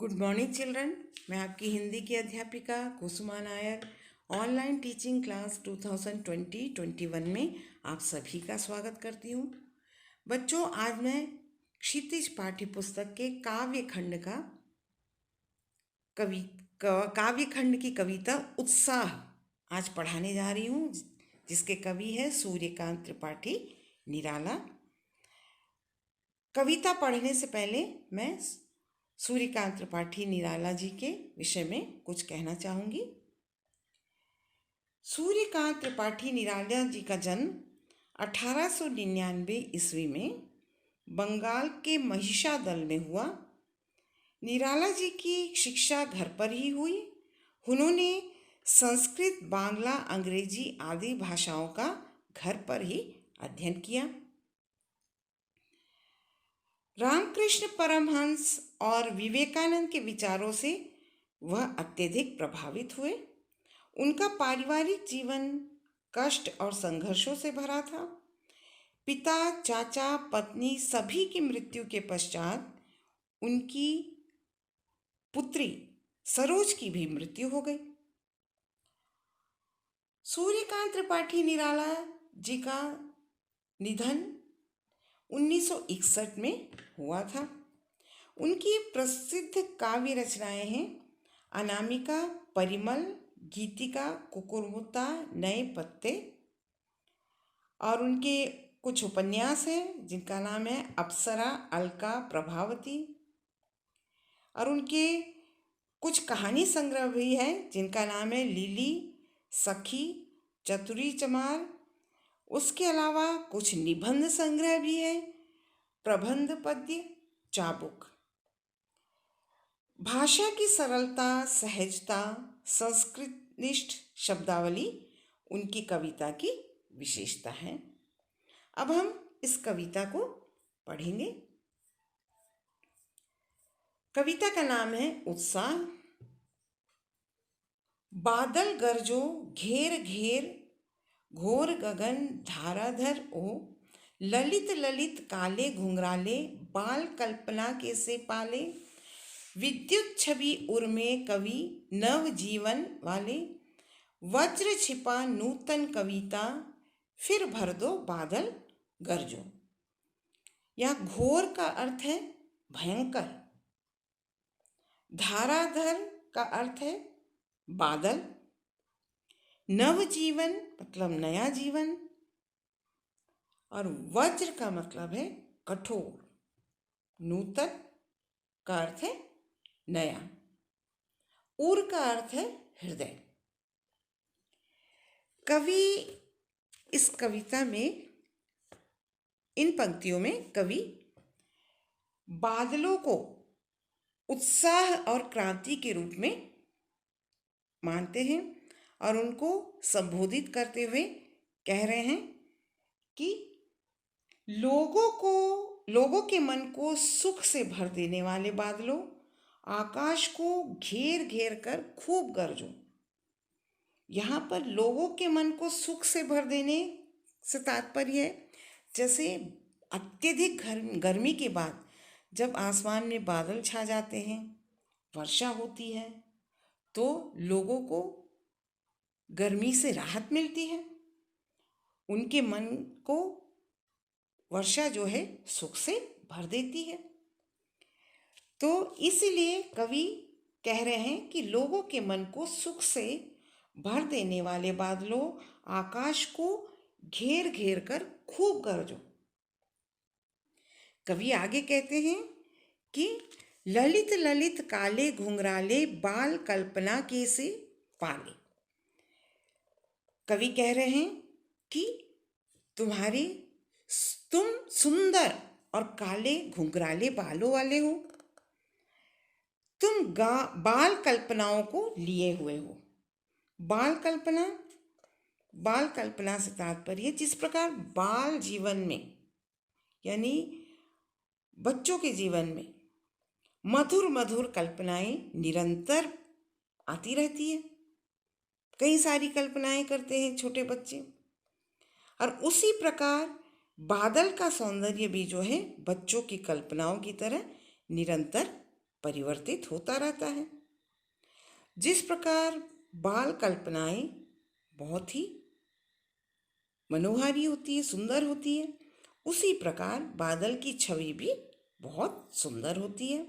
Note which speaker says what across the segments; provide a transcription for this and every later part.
Speaker 1: Good morning children. मैं आपकी हिंदी की अध्यापिका कुसुमा नायर ऑनलाइन टीचिंग क्लास 2020-21 में आप सभी का स्वागत करती हूँ। बच्चों, आज मैं क्षितिज पाठ्य पुस्तक के काव्यखंड की कविता उत्साह आज पढ़ाने जा रही हूँ, जिसके कवि है सूर्यकांत त्रिपाठी निराला। कविता पढ़ने से पहले मैं सूर्यकांत त्रिपाठी निराला जी के विषय में कुछ कहना चाहूँगी। सूर्यकांत त्रिपाठी निराला जी का जन्म 1899 ईस्वी में बंगाल के महिषादल में हुआ। निराला जी की शिक्षा घर पर ही हुई। उन्होंने संस्कृत, बांग्ला, अंग्रेजी आदि भाषाओं का घर पर ही अध्ययन किया। रामकृष्ण परमहंस और विवेकानंद के विचारों से वह अत्यधिक प्रभावित हुए। उनका पारिवारिक जीवन कष्ट और संघर्षों से भरा था। पिता, चाचा, पत्नी सभी की मृत्यु के पश्चात उनकी पुत्री सरोज की भी मृत्यु हो गई। सूर्यकांत त्रिपाठी निराला जी का निधन 1961 में हुआ था। उनकी प्रसिद्ध काव्य रचनाएं हैं अनामिका, परिमल, गीतिका, कुकुरमुत्ता, नए पत्ते, और उनके कुछ उपन्यास हैं जिनका नाम है अप्सरा, अलका, प्रभावती, और उनके कुछ कहानी संग्रह भी हैं जिनका नाम है लिली, सखी, चतुरी चमार। उसके अलावा कुछ निबंध संग्रह भी है, प्रबंध, पद्य, चाबुक। भाषा की सरलता, सहजता, संस्कृतनिष्ठ शब्दावली उनकी कविता की विशेषता है। अब हम इस कविता को पढ़ेंगे। कविता का नाम है उत्साह। बादल गरजो घेर घेर, घोर गगन धाराधर ओ, ललित ललित काले घुंघराले, बाल कल्पना के से पाले, विद्युत छवि उर्मे कवि नव जीवन वाले, वज्र छिपा नूतन कविता, फिर भर दो बादल गरजो। यह घोर का अर्थ है भयंकर, धाराधर का अर्थ है बादल, नव जीवन मतलब नया जीवन, और वज्र का मतलब है कठोर, नूतन का अर्थ है नया, उर का अर्थ है हृदय। कवि इस कविता में, इन पंक्तियों में कवि बादलों को उत्साह और क्रांति के रूप में मानते हैं और उनको संबोधित करते हुए कह रहे हैं कि लोगों के मन को सुख से भर देने वाले बादलों, आकाश को घेर घेर कर खूब गरजो। यहाँ पर लोगों के मन को सुख से भर देने से तात्पर्य है जैसे अत्यधिक गर्मी के बाद जब आसमान में बादल छा जाते हैं, वर्षा होती है, तो लोगों को गर्मी से राहत मिलती है। उनके मन को वर्षा जो है सुख से भर देती है। तो इसीलिए कवि कह रहे हैं कि लोगों के मन को सुख से भर देने वाले बादलों, आकाश को घेर घेर कर खूब गरजो। कवि आगे कहते हैं कि ललित ललित काले घुंघराले, बाल कल्पना के से पाले। कवि कह रहे हैं कि तुम सुंदर और काले घुंघराले बालों वाले हो, तुम बाल कल्पनाओं को लिए हुए हो। बाल कल्पना से तात्पर्य जिस प्रकार बाल जीवन में यानी बच्चों के जीवन में मधुर मधुर कल्पनाएं निरंतर आती रहती है। कई सारी कल्पनाएं करते हैं छोटे बच्चे, और उसी प्रकार बादल का सौंदर्य भी जो है बच्चों की कल्पनाओं की तरह निरंतर परिवर्तित होता रहता है। जिस प्रकार बाल कल्पनाएं बहुत ही मनोहारी होती है, सुंदर होती है, उसी प्रकार बादल की छवि भी बहुत सुंदर होती है।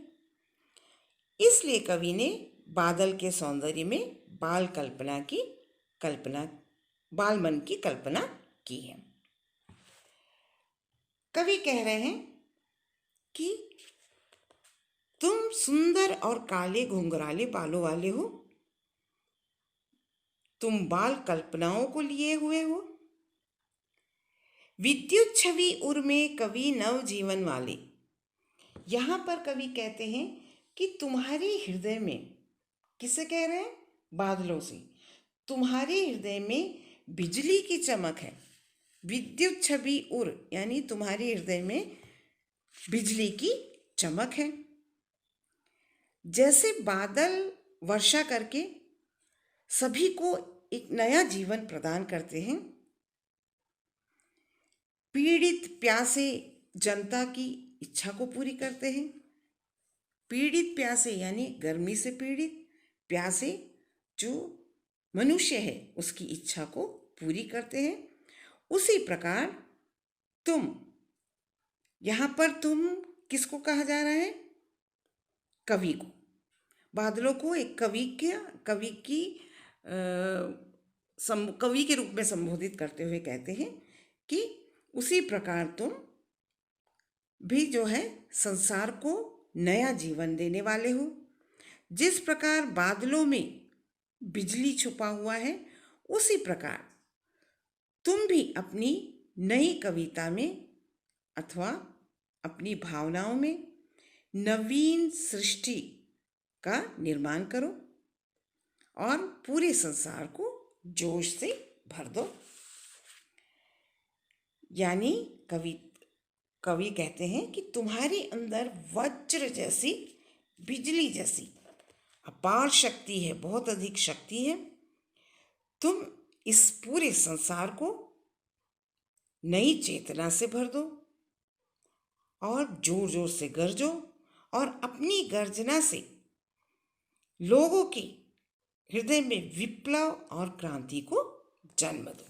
Speaker 1: इसलिए कवि ने बादल के सौंदर्य में बाल मन की कल्पना की है। कवि कह रहे हैं कि तुम सुंदर और काले घुंघराले बालों वाले हो, तुम बाल कल्पनाओं को लिए हुए हो। विद्युत छवि उर में कवि नव जीवन वाले। यहाँ पर कवि कहते हैं कि तुम्हारे हृदय में, किससे कह रहे हैं? बादलों से। तुम्हारे हृदय में बिजली की चमक है। विद्युत छवि उर यानी तुम्हारे हृदय में बिजली की चमक है। जैसे बादल वर्षा करके सभी को एक नया जीवन प्रदान करते हैं, पीड़ित प्यासे जनता की इच्छा को पूरी करते हैं। पीड़ित प्यासे यानी गर्मी से पीड़ित, प्यासे जो मनुष्य है उसकी इच्छा को पूरी करते हैं। उसी प्रकार तुम, यहाँ पर तुम किसको कहा जा रहा है? कवि को। बादलों को एक कवि के रूप में संबोधित करते हुए कहते हैं कि उसी प्रकार तुम भी जो है संसार को नया जीवन देने वाले हो। जिस प्रकार बादलों में बिजली छुपा हुआ है, उसी प्रकार तुम भी अपनी नई कविता में अथवा अपनी भावनाओं में नवीन सृष्टि का निर्माण करो और पूरे संसार को जोश से भर दो। यानी कवि कहते हैं कि तुम्हारे अंदर वज्र जैसी, बिजली जैसी अपार शक्ति है, बहुत अधिक शक्ति है। तुम इस पूरे संसार को नई चेतना से भर दो और जोर जोर से गरजो और अपनी गर्जना से लोगों के हृदय में विप्लव और क्रांति को जन्म दो।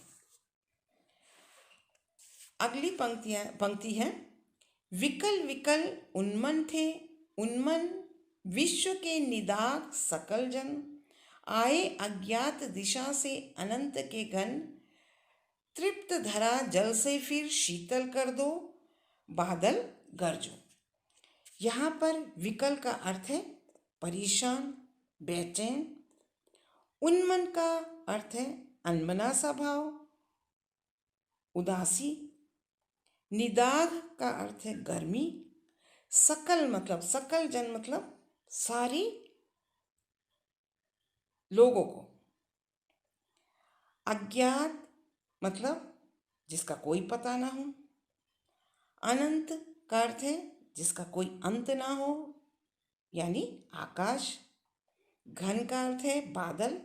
Speaker 1: अगली पंक्ति है, विकल विकल उन्मन थे उन्मन विश्व के निदाग सकल जन, आए अज्ञात दिशा से अनंत के घन, तृप्त धरा जल से फिर शीतल कर दो, बादल गरजो। यहाँ पर विकल का अर्थ है परेशान, बेचैन। उन्मन का अर्थ है अनमना सा भाव, उदासी। निदाघ का अर्थ है गर्मी। सकल जन मतलब सारी लोगों को। अज्ञात मतलब जिसका कोई पता ना हो। अनंत का अर्थ है जिसका कोई अंत ना हो, यानी आकाश। घन का अर्थ है बादल।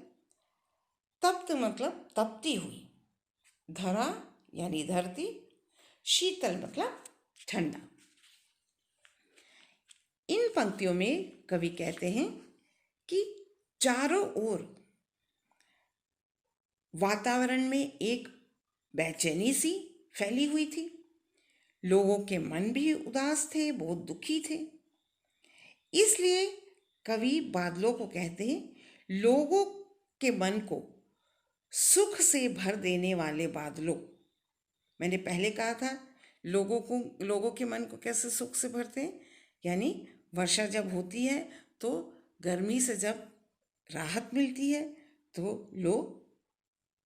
Speaker 1: तप्त मतलब तपती हुई। धरा यानी धरती। शीतल मतलब ठंडा। इन पंक्तियों में कवि कहते हैं कि चारों ओर वातावरण में एक बेचैनी सी फैली हुई थी। लोगों के मन भी उदास थे, बहुत दुखी थे। इसलिए कवि बादलों को कहते हैं, लोगों के मन को सुख से भर देने वाले बादलों। मैंने पहले कहा था लोगों के मन को कैसे सुख से भरते हैं, यानी वर्षा जब होती है तो गर्मी से जब राहत मिलती है तो लोग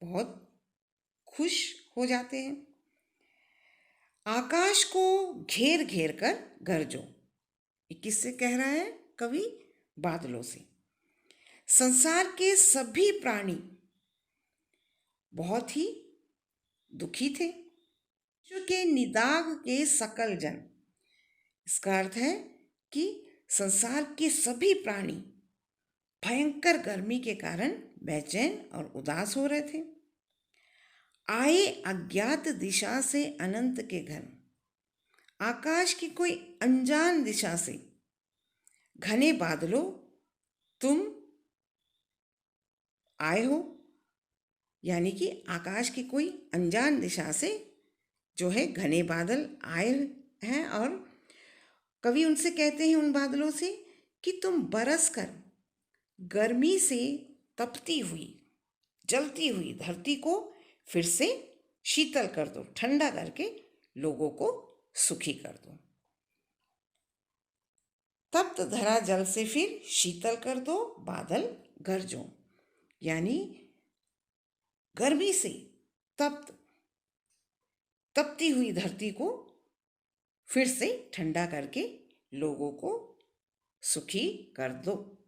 Speaker 1: बहुत खुश हो जाते हैं। आकाश को घेर घेर कर गरजो। ये किससे कह रहा है कवि? बादलों से। संसार के सभी प्राणी बहुत ही दुखी थे। विश्व के निदाघ के सकल जन, इसका अर्थ है कि संसार के सभी प्राणी भयंकर गर्मी के कारण बेचैन और उदास हो रहे थे। आए अज्ञात दिशा से अनंत के घन, आकाश की कोई अनजान दिशा से घने बादलों, तुम आए हो, यानी कि आकाश की कोई अनजान दिशा से जो है घने बादल आए हैं, और कवि उनसे कहते हैं, उन बादलों से, कि तुम बरस कर गर्मी से तपती हुई, जलती हुई धरती को फिर से शीतल कर दो, ठंडा करके लोगों को सुखी कर दो। तप्त धरा जल से फिर शीतल कर दो बादल गरजो, यानी गर्मी से तपती हुई धरती को फिर से ठंडा करके लोगों को सुखी कर दो।